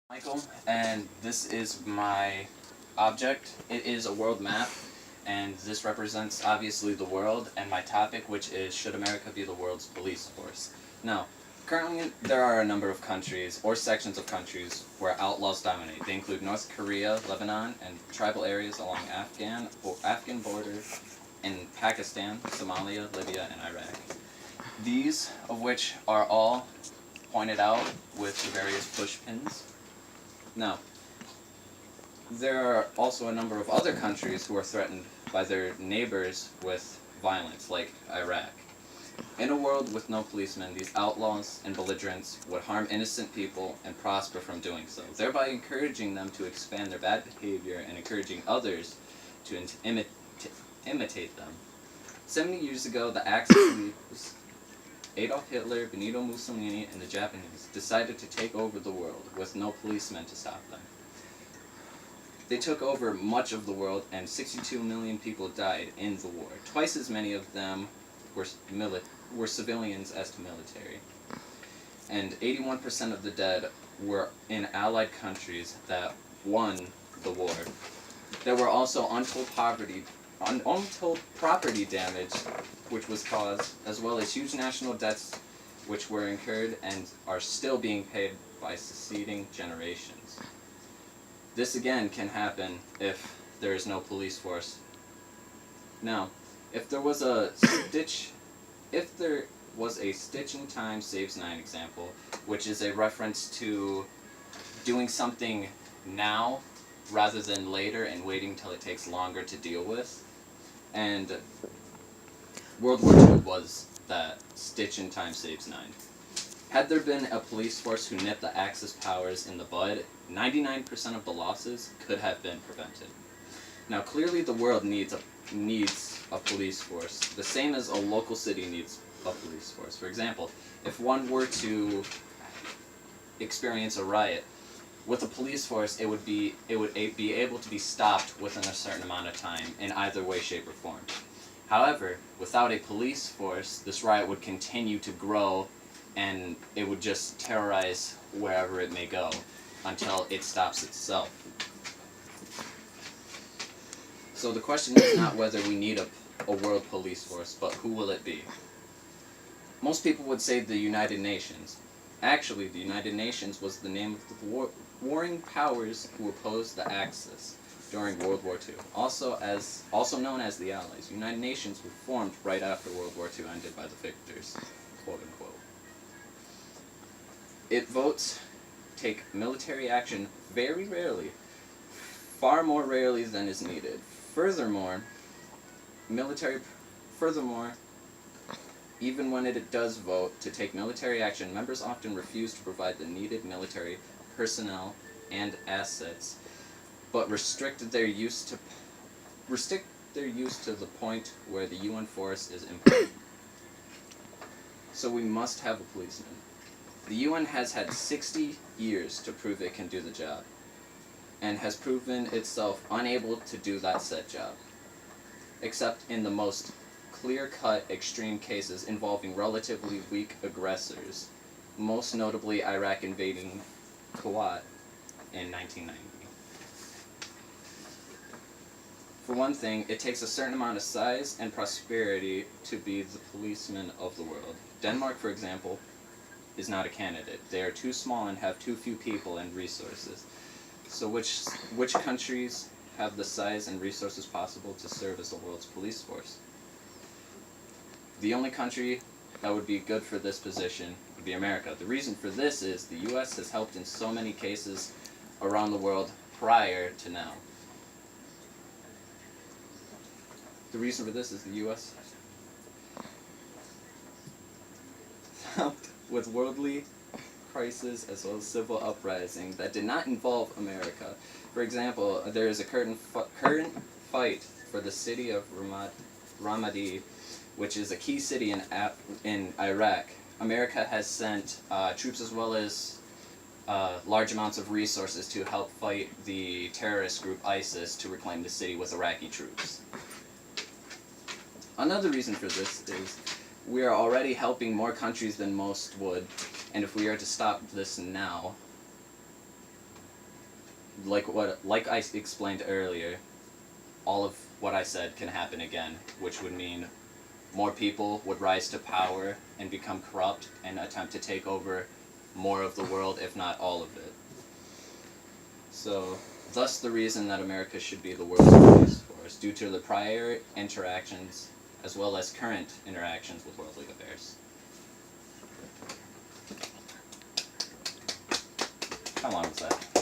Michael, and this is my object. It is a world map, and this represents obviously the world, and my topic, which is should America be the world's police force? Now, currently there are a number of countries, or sections of countries, where outlaws dominate. They include North Korea, Lebanon, and tribal areas along Afghan border in Pakistan, Somalia, Libya, and Iraq. These of which are all pointed out with the various push pins. Now, there are also a number of other countries who are threatened by their neighbors with violence, like Iraq. In a world with no policemen, these outlaws and belligerents would harm innocent people and prosper from doing so, thereby encouraging them to expand their bad behavior and encouraging others to imitate them. 70 years ago, the Axis leaders, Adolf Hitler, Benito Mussolini, and the Japanese decided to take over the world with no policemen to stop them. They took over much of the world, and 62 million people died in the war. Twice as many of them were civilians as to military. And 81% of the dead were in allied countries that won the war. There were also untold property damage which was caused, as well as huge national debts which were incurred and are still being paid by succeeding generations. This again can happen if there is no police force. Now, if there was a Stitch in Time Saves Nine example, which is a reference to doing something now rather than later and waiting until it takes longer to deal with, and World War II was that Stitch in Time Saves Nine. Had there been a police force who nipped the Axis powers in the bud, 99% of the losses could have been prevented. Now, clearly the world needs a police force, the same as a local city needs a police force. For example, if one were to experience a riot, with a police force, it would be able to be stopped within a certain amount of time in either way, shape, or form. However, without a police force, this riot would continue to grow, and it would just terrorize wherever it may go until it stops itself. So the question is not whether we need a world police force, but who will it be? Most people would say the United Nations. Actually, the United Nations was the name of the warring powers who opposed the Axis during World War II, also known as the Allies. United Nations were formed right after World War II ended by the victors, quote unquote. Its votes take military action very rarely, far more rarely than is needed. Furthermore, even when it does vote to take military action, members often refuse to provide the needed military personnel and assets, but restrict their use to the point where the UN force is important. So we must have a policeman. The UN has had 60 years to prove it can do the job, and has proven itself unable to do that said job, except in the most clear-cut extreme cases involving relatively weak aggressors, most notably Iraq invading Kuwait in 1990. For one thing, it takes a certain amount of size and prosperity to be the policeman of the world. Denmark, for example, is not a candidate. They are too small and have too few people and resources. So which countries have the size and resources possible to serve as the world's police force? The only country that would be good for this position would be America. The reason for this is the U.S. has helped in so many cases around the world prior to now. The reason for this is the U.S. helped with worldly crisis as well as civil uprising that did not involve America. For example, there is a current fight for the city of Ramadi, which is a key city in Iraq. America has sent troops as well as large amounts of resources to help fight the terrorist group ISIS to reclaim the city with Iraqi troops. Another reason for this is we are already helping more countries than most would, and if we are to stop this now, like I explained earlier, all of what I said can happen again, which would mean more people would rise to power and become corrupt and attempt to take over more of the world, if not all of it. So, thus the reason that America should be the world's police force, due to the prior interactions as well as current interactions with world league affairs. How long was that?